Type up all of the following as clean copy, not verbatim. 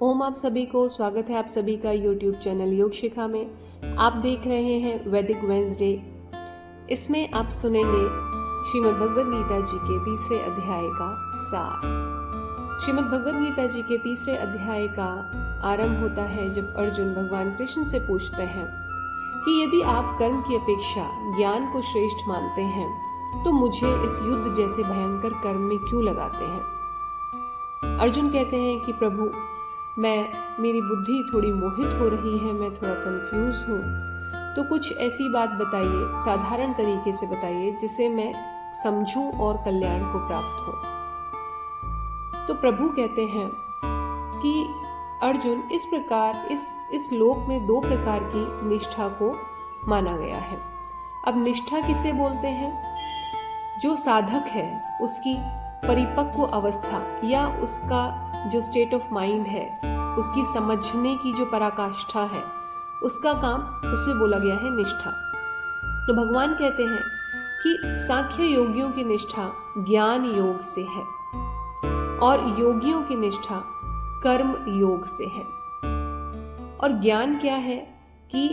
ओम आप सभी को स्वागत है आप सभी का YouTube चैनल योग शिखा में। आप देख रहे हैं वैदिक वेंसडे। इसमें आप सुनेंगे श्रीमद् भगवद गीता जी के तीसरे अध्याय का सार। श्रीमद् भगवद गीता जी के तीसरे अध्याय का आरंभ होता है जब अर्जुन भगवान कृष्ण से पूछते हैं कि यदि आप कर्म की अपेक्षा ज्ञान को श्रेष्ठ मानते हैं तो मुझे इस युद्ध जैसे भयंकर कर्म में क्यों लगाते हैं। अर्जुन कहते हैं कि प्रभु, मेरी बुद्धि थोड़ी मोहित हो रही है, मैं थोड़ा कंफ्यूज हूँ, तो कुछ ऐसी बात बताइए, साधारण तरीके से बताइए जिसे मैं समझूं और कल्याण को प्राप्त हो। तो प्रभु कहते हैं कि अर्जुन, इस प्रकार इस लोक में दो प्रकार की निष्ठा को माना गया है। अब निष्ठा किसे बोलते हैं? जो साधक है उसकी परिपक्व अवस्था या उसका जो स्टेट ऑफ माइंड है, उसकी समझने की जो पराकाष्ठा है, उसका काम उसे बोला गया है निष्ठा। तो भगवान कहते हैं कि सांख्य योगियों की निष्ठा ज्ञान योग से है और योगियों की निष्ठा कर्म योग से है। और ज्ञान क्या है कि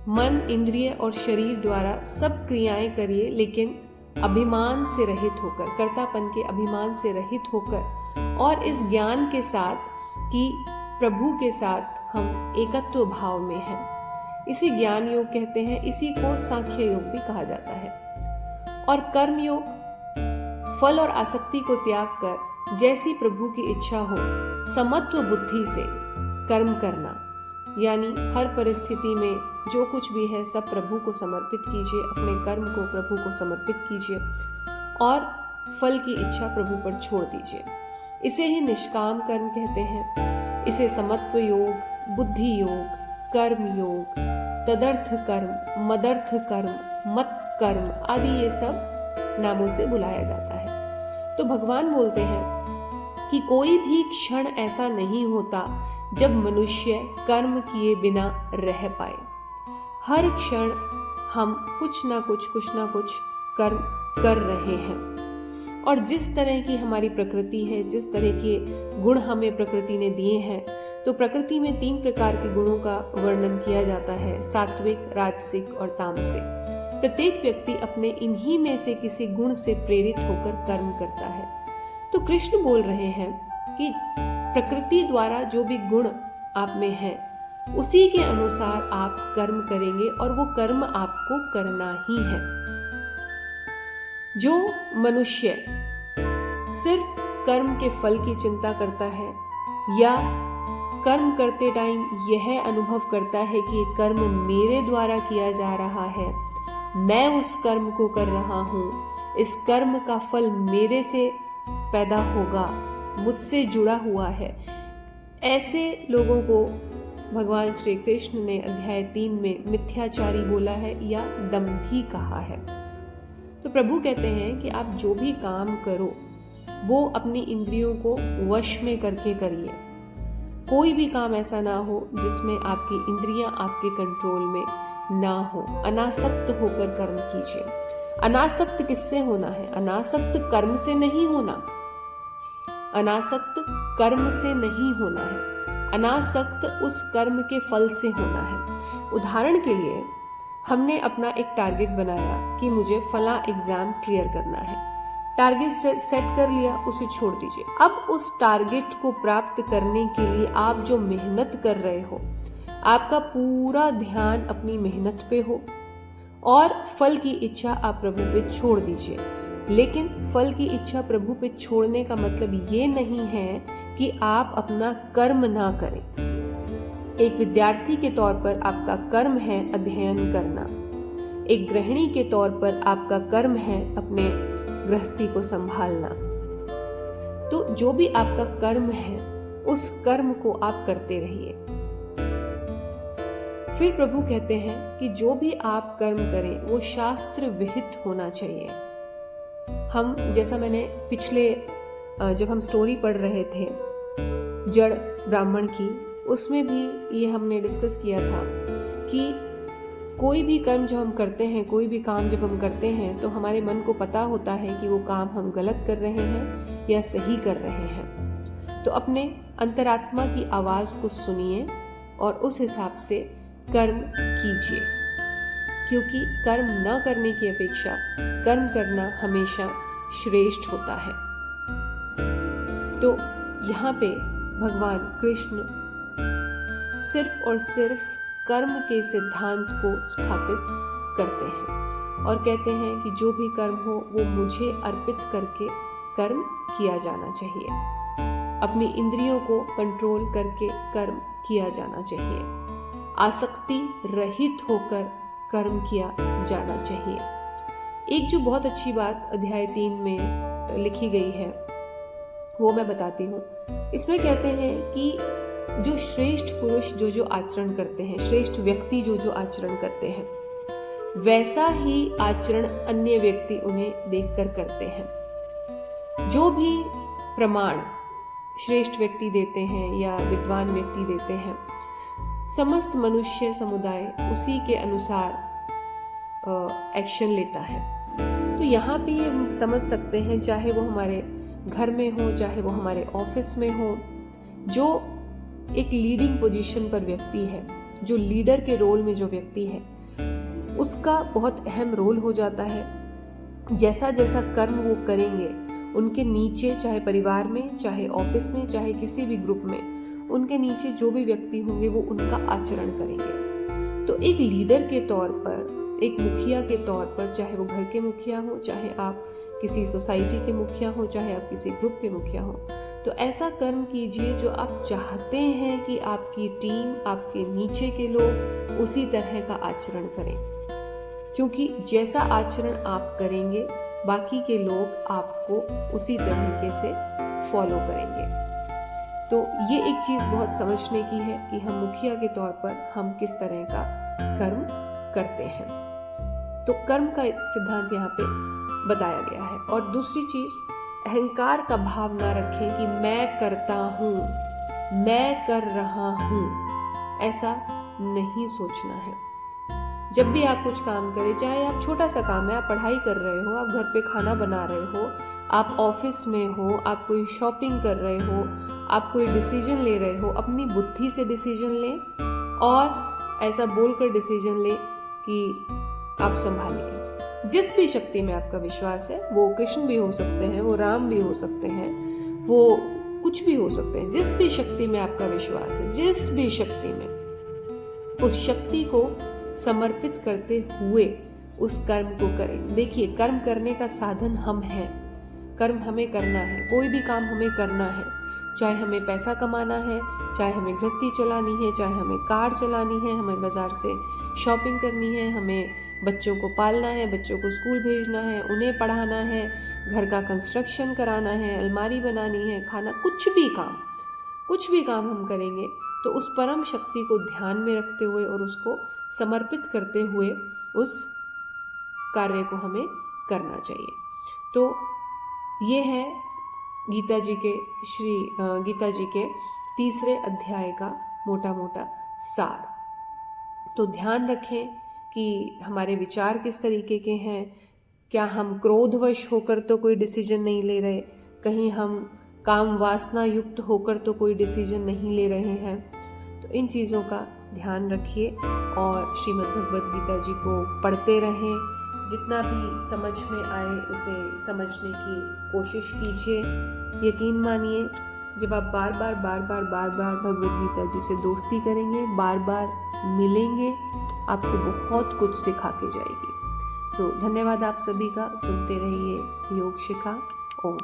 मन, इंद्रिय और शरीर द्वारा सब क्रियाएं करिए, लेकिन अभिमान से रहित होकर, कर्तापन के अभिमान से रहित होकर, और इस ज्ञान के साथ कि प्रभु के साथ हम एकत्व भाव में हैं। इसी ज्ञान योग कहते हैं, इसी को सांख्य योग भी कहा जाता है। और कर्म योग फल और आसक्ति को त्याग कर जैसी प्रभु की इच्छा हो समत्व बुद्धि से कर्म करना, यानी हर परिस्थिति में जो कुछ भी है सब प्रभु को समर्पित कीजिए, अपने कर्म को प्रभु को समर्पित कीजिए और फल की इच्छा प्रभु पर छोड़ दीजिए। इसे ही निष्काम कर्म कहते हैं। इसे समत्व योग, बुद्धि योग, कर्म योग, तदर्थ कर्म, मदर्थ कर्म, मत कर्म आदि ये सब नामों से बुलाया जाता है। तो भगवान बोलते हैं कि कोई भी क्षण ऐसा नहीं होता जब मनुष्य कर्म किए बिना रह पाए। हर क्षण हम कुछ ना कुछ कर्म कर रहे हैं। और जिस तरह की हमारी प्रकृति है, जिस तरह के गुण हमें प्रकृति ने दिए हैं, तो प्रकृति में 3 प्रकार के गुणों का वर्णन किया जाता है, सात्विक, राजसिक और तामसिक। प्रत्येक व्यक्ति अपने इन्हीं में से किसी गुण से प्रेरित होकर कर्म करता है। तो कृष्ण बोल रहे हैं कि प्रकृति द्वारा जो भी गुण आप में है उसी के अनुसार आप कर्म करेंगे और वो कर्म आपको करना ही है। जो मनुष्य सिर्फ कर्म के फल की चिंता करता है या कर्म करते टाइम यह अनुभव करता है कि ये कर्म मेरे द्वारा किया जा रहा है, मैं उस कर्म को कर रहा हूँ, इस कर्म का फल मेरे से पैदा होगा, मुझसे जुड़ा हुआ है, ऐसे लोगों को भगवान श्री कृष्ण ने अध्याय 3 में मिथ्याचारी बोला है या दंभी कहा है। तो प्रभु कहते हैं कि आप जो भी काम करो वो अपनी इंद्रियों को वश में करके करिए। कोई भी काम ऐसा ना हो जिसमें आपकी इंद्रियां आपके कंट्रोल में ना हो। अनासक्त होकर कर्म कीजिए। अनासक्त किससे होना है? अनासक्त कर्म से नहीं होना। अनासक्त कर्म से नहीं होना है, अनासक्त उस कर्म के फल से होना है। उदाहरण के लिए हमने अपना एक टारगेट बनाया कि मुझे फला एग्जाम क्लियर करना है। टारगेट सेट कर लिया, उसे छोड़ दीजिए। अब उस टारगेट को प्राप्त करने के लिए आप जो मेहनत कर रहे हो, आपका पूरा ध्यान अपनी मेहनत पे हो और फल की इच्छा आप प्रभु पे छोड़ दीजिए। लेकिन फल की इच्छा प्रभु पे छोड़ने का मतलब ये नहीं है कि आप अपना कर्म ना करें। एक विद्यार्थी के तौर पर आपका कर्म है अध्ययन करना। एक गृहिणी के तौर पर आपका कर्म है अपने गृहस्थी को संभालना। तो जो भी आपका कर्म है उस कर्म को आप करते रहिए। फिर प्रभु कहते हैं कि जो भी आप कर्म करें वो शास्त्र विहित होना चाहिए। हम, जैसा मैंने पिछले जब हम स्टोरी पढ़ रहे थे जड़ ब्राह्मण की, उसमें भी ये हमने डिस्कस किया था कि कोई भी कर्म जब हम करते हैं, कोई भी काम जब हम करते हैं, तो हमारे मन को पता होता है कि वो काम हम गलत कर रहे हैं या सही कर रहे हैं। तो अपने अंतरात्मा की आवाज को सुनिए और उस हिसाब से कर्म कीजिए, क्योंकि कर्म न करने की अपेक्षा कर्म करना हमेशा श्रेष्ठ होता है। तो यहाँ पे भगवान कृष्ण सिर्फ और सिर्फ कर्म के सिद्धांत को स्थापित करते हैं और कहते हैं कि जो भी कर्म हो वो मुझे अर्पित करके कर्म किया जाना चाहिए। अपनी इंद्रियों को कंट्रोल करके कर्म किया जाना चाहिए। आसक्ति रहित होकर कर्म किया जाना चाहिए। एक जो बहुत अच्छी बात अध्याय 3 में लिखी गई है वो मैं बताती हूँ। इसमें कहते हैं कि जो श्रेष्ठ पुरुष जो जो आचरण करते हैं, श्रेष्ठ व्यक्ति जो जो आचरण करते हैं, वैसा ही आचरण अन्य व्यक्ति उन्हें देखकर करते हैं। जो भी प्रमाण श्रेष्ठ व्यक्ति देते हैं या विद्वान व्यक्ति देते हैं, समस्त मनुष्य समुदाय उसी के अनुसार एक्शन लेता है। तो यहाँ पे ये समझ सकते हैं, चाहे वो हमारे घर में हो, चाहे वो हमारे ऑफिस में हो, जो एक लीडिंग पोजीशन पर व्यक्ति है, जो लीडर के रोल में जो व्यक्ति है, उसका बहुत अहम रोल हो जाता है। जैसा जैसा कर्म वो करेंगे, उनके नीचे, चाहे परिवार में, चाहे ऑफिस में, चाहे किसी भी ग्रुप में, उनके नीचे जो भी व्यक्ति होंगे वो उनका आचरण करेंगे। तो एक लीडर के तौर पर, एक मुखिया के तौर पर, चाहे वो घर के मुखिया हो, चाहे आप किसी सोसाइटी के मुखिया हो, चाहे आप किसी ग्रुप के मुखिया हो, तो ऐसा कर्म कीजिए जो आप चाहते हैं कि आपकी टीम, आपके नीचे के लोग उसी तरह का आचरण करें। क्योंकि जैसा आचरण आप करेंगे, बाकी के लोग आपको उसी तरीके से फॉलो करेंगे। तो ये एक चीज़ बहुत समझने की है कि हम मुखिया के तौर पर हम किस तरह का कर्म करते हैं। तो कर्म का सिद्धांत यहाँ पे बताया गया है। और दूसरी चीज़, अहंकार का भाव ना रखें कि मैं करता हूँ, मैं कर रहा हूँ, ऐसा नहीं सोचना है। जब भी आप कुछ काम करें, चाहे आप छोटा सा काम है, आप पढ़ाई कर रहे हो, आप घर पे खाना बना रहे हो, आप ऑफिस में हो, आप कोई शॉपिंग कर रहे हो, आप कोई डिसीजन ले रहे हो, अपनी बुद्धि से डिसीजन लें और ऐसा बोलकर डिसीजन लें कि आप संभालिए। जिस भी शक्ति में आपका विश्वास है, वो कृष्ण भी हो सकते हैं, वो राम भी हो सकते हैं, वो कुछ भी हो सकते हैं। जिस भी शक्ति में आपका विश्वास है, जिस भी शक्ति में, उस शक्ति को समर्पित करते हुए उस कर्म को करें। देखिए, कर्म करने का साधन हम हैं, कर्म हमें करना है, कोई भी काम हमें करना है। चाहे हमें पैसा कमाना है, चाहे हमें गृहस्थी चलानी है, चाहे हमें कार चलानी है, हमें बाजार से शॉपिंग करनी है, हमें बच्चों को पालना है, बच्चों को स्कूल भेजना है, उन्हें पढ़ाना है, घर का कंस्ट्रक्शन कराना है, अलमारी बनानी है, खाना, कुछ भी काम हम करेंगे तो उस परम शक्ति को ध्यान में रखते हुए और उसको समर्पित करते हुए उस कार्य को हमें करना चाहिए। तो ये है गीता जी के तीसरे अध्याय का मोटा मोटा सार। तो ध्यान रखें कि हमारे विचार किस तरीके के हैं। क्या हम क्रोधवश होकर तो कोई डिसीजन नहीं ले रहे, कहीं हम काम वासना युक्त होकर तो कोई डिसीजन नहीं ले रहे हैं। तो इन चीज़ों का ध्यान रखिए और श्रीमद् भगवद गीता जी को पढ़ते रहें। जितना भी समझ में आए उसे समझने की कोशिश कीजिए। यकीन मानिए, जब आप बार बार भगवद गीता जी से दोस्ती करेंगे, बार बार मिलेंगे, आपको बहुत कुछ सिखा के जाएगी। धन्यवाद आप सभी का। सुनते रहिए योग शिखा। ओम।